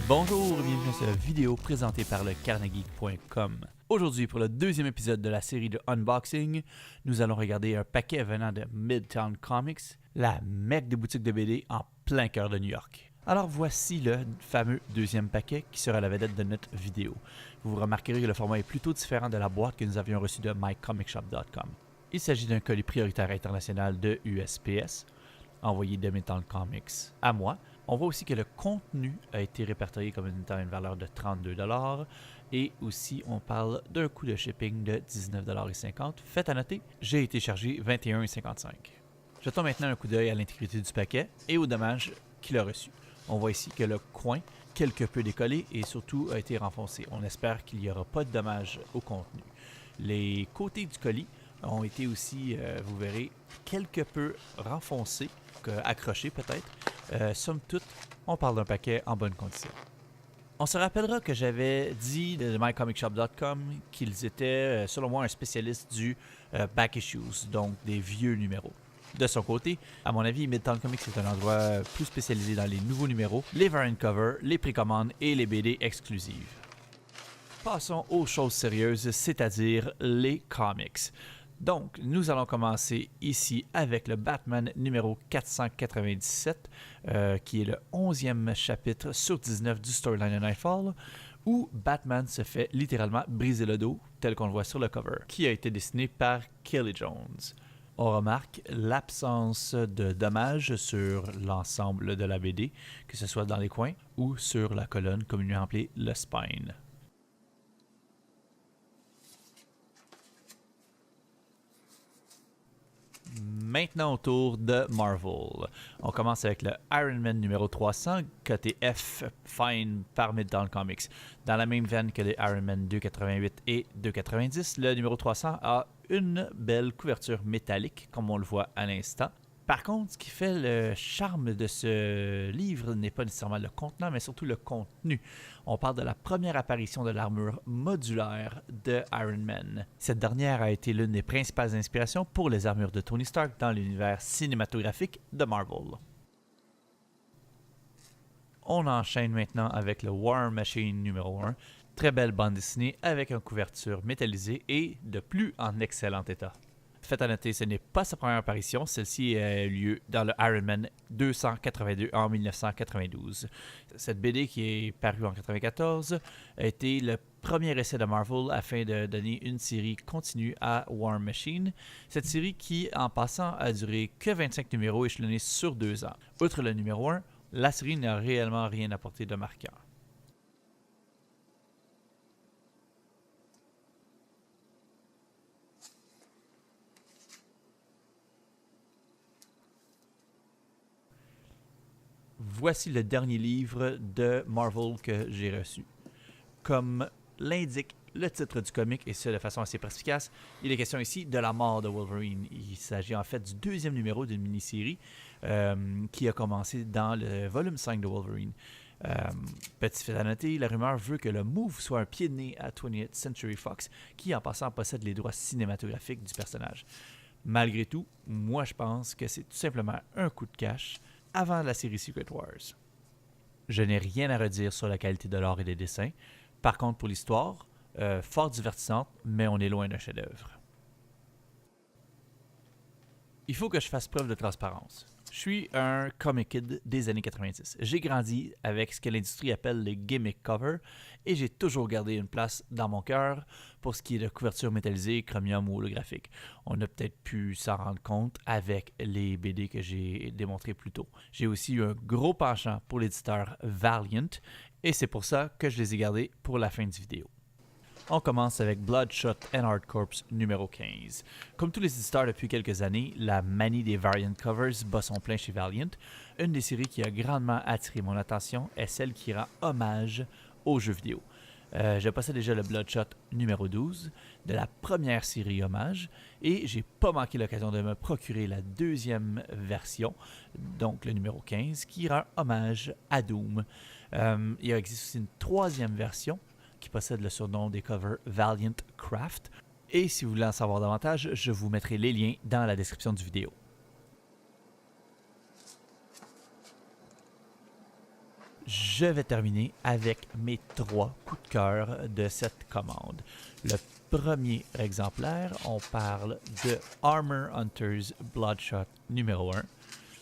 Bonjour et bienvenue à cette vidéo présentée par le Carnegie.com. Aujourd'hui, pour le deuxième épisode de la série de unboxing, nous allons regarder un paquet venant de Midtown Comics, la mecque des boutiques de BD en plein cœur de New York. Alors voici le fameux deuxième paquet qui sera la vedette de notre vidéo. Vous remarquerez que le format est plutôt différent de la boîte que nous avions reçue de mycomicshop.com. Il s'agit d'un colis prioritaire international de USPS, envoyé de Midtown Comics à moi. On voit aussi que le contenu a été répertorié comme étant une valeur de 32$ et aussi on parle d'un coût de shipping de 19,50$. Faites à noter, j'ai été chargé 21,55$. Jetons maintenant un coup d'œil à l'intégrité du paquet et aux dommages qu'il a reçus. On voit ici que le coin, quelque peu décollé et surtout a été renfoncé. On espère qu'il n'y aura pas de dommages au contenu. Les côtés du colis ont été aussi, vous verrez, quelque peu renfoncés, accrochés peut-être. Somme toute, on parle d'un paquet en bonne condition. On se rappellera que j'avais dit de mycomicshop.com qu'ils étaient, selon moi, un spécialiste du back issues, donc des vieux numéros. De son côté, à mon avis, Midtown Comics est un endroit plus spécialisé dans les nouveaux numéros, les variant covers, les précommandes et les BD exclusives. Passons aux choses sérieuses, c'est-à-dire les comics. Donc, nous allons commencer ici avec le Batman numéro 497, qui est le 11e chapitre sur 19 du storyline de Nightfall, où Batman se fait littéralement briser le dos, tel qu'on le voit sur le cover, qui a été dessiné par Kelly Jones. On remarque l'absence de dommages sur l'ensemble de la BD, que ce soit dans les coins ou sur la colonne communément appelée le spine. Maintenant au tour de Marvel. On commence avec le Iron Man numéro 300, côté F, fine par Midtown Comics. Dans la même veine que les Iron Man 288 et 290, le numéro 300 a une belle couverture métallique, comme on le voit à l'instant. Par contre, ce qui fait le charme de ce livre n'est pas nécessairement le contenant, mais surtout le contenu. On parle de la première apparition de l'armure modulaire de Iron Man. Cette dernière a été l'une des principales inspirations pour les armures de Tony Stark dans l'univers cinématographique de Marvel. On enchaîne maintenant avec le War Machine numéro 1. Très belle bande dessinée avec une couverture métallisée et de plus en excellent état. Faites à noter, ce n'est pas sa première apparition, celle-ci a eu lieu dans le Iron Man 282 en 1992. Cette BD qui est parue en 1994 a été le premier essai de Marvel afin de donner une série continue à War Machine. Cette série qui, en passant, a duré que 25 numéros échelonnés sur 2 ans. Outre le numéro 1, la série n'a réellement rien apporté de marquant. Voici le dernier livre de Marvel que j'ai reçu. Comme l'indique le titre du comic, et ce de façon assez perspicace, il est question ici de la mort de Wolverine. Il s'agit en fait du deuxième numéro d'une mini-série qui a commencé dans le volume 5 de Wolverine. Petit fait à noter, la rumeur veut que le move soit un pied de nez à 20th Century Fox, qui en passant possède les droits cinématographiques du personnage. Malgré tout, moi je pense que c'est tout simplement un coup de cash avant la série Secret Wars. Je n'ai rien à redire sur la qualité de l'art et des dessins. Par contre, pour l'histoire, fort divertissante, mais on est loin d'un chef-d'œuvre. Il faut que je fasse preuve de transparence. Je suis un comic kid des années 90. J'ai grandi avec ce que l'industrie appelle les gimmick covers et j'ai toujours gardé une place dans mon cœur pour ce qui est de couverture métallisée, chromium ou holographique. On a peut-être pu s'en rendre compte avec les BD que j'ai démontrés plus tôt. J'ai aussi eu un gros penchant pour l'éditeur Valiant et c'est pour ça que je les ai gardés pour la fin de vidéo. On commence avec Bloodshot and Hard Corps numéro 15. Comme tous les éditeurs depuis quelques années, la manie des variant covers bat son plein chez Valiant. Une des séries qui a grandement attiré mon attention est celle qui rend hommage aux jeux vidéo. Je possède déjà le Bloodshot numéro 12 de la première série hommage et j'ai pas manqué l'occasion de me procurer la deuxième version, donc le numéro 15, qui rend hommage à Doom. Il existe aussi une troisième version qui possède le surnom des covers Valiant Craft. Et si vous voulez en savoir davantage, je vous mettrai les liens dans la description du vidéo. je vais terminer avec mes 3 coups de cœur de cette commande. Le premier exemplaire, on parle de Armor Hunters Bloodshot numéro 1,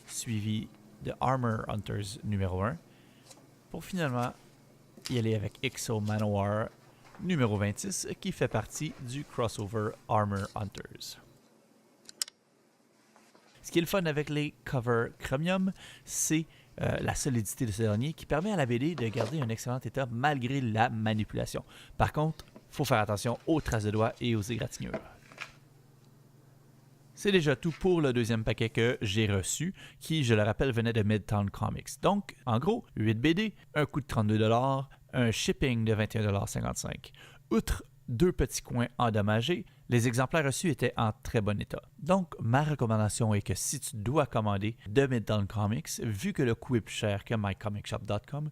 suivi de Armor Hunters numéro 1, pour finalement y aller avec Ixo Manowar numéro 26, qui fait partie du crossover Armor Hunters. Ce qui est le fun avec les covers Chromium, c'est la solidité de ce dernier qui permet à la BD de garder un excellent état malgré la manipulation. Par contre, il faut faire attention aux traces de doigts et aux égratignures. C'est déjà tout pour le deuxième paquet que j'ai reçu, qui, je le rappelle, venait de Midtown Comics. Donc, en gros, 8 BD, un coût de 32$, un shipping de 21,55$. Outre 2 petits coins endommagés, les exemplaires reçus étaient en très bon état. Donc, ma recommandation est que si tu dois commander de Midtown Comics, vu que le coût est plus cher que mycomicshop.com,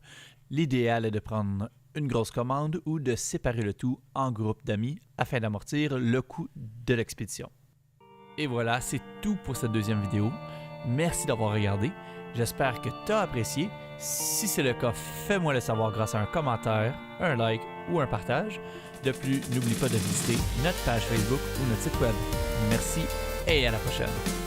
l'idéal est de prendre une grosse commande ou de séparer le tout en groupe d'amis afin d'amortir le coût de l'expédition. Et voilà, c'est tout pour cette deuxième vidéo. Merci d'avoir regardé. J'espère que tu as apprécié. Si c'est le cas, fais-moi le savoir grâce à un commentaire, un like ou un partage. De plus, n'oublie pas de visiter notre page Facebook ou notre site web. Merci et à la prochaine.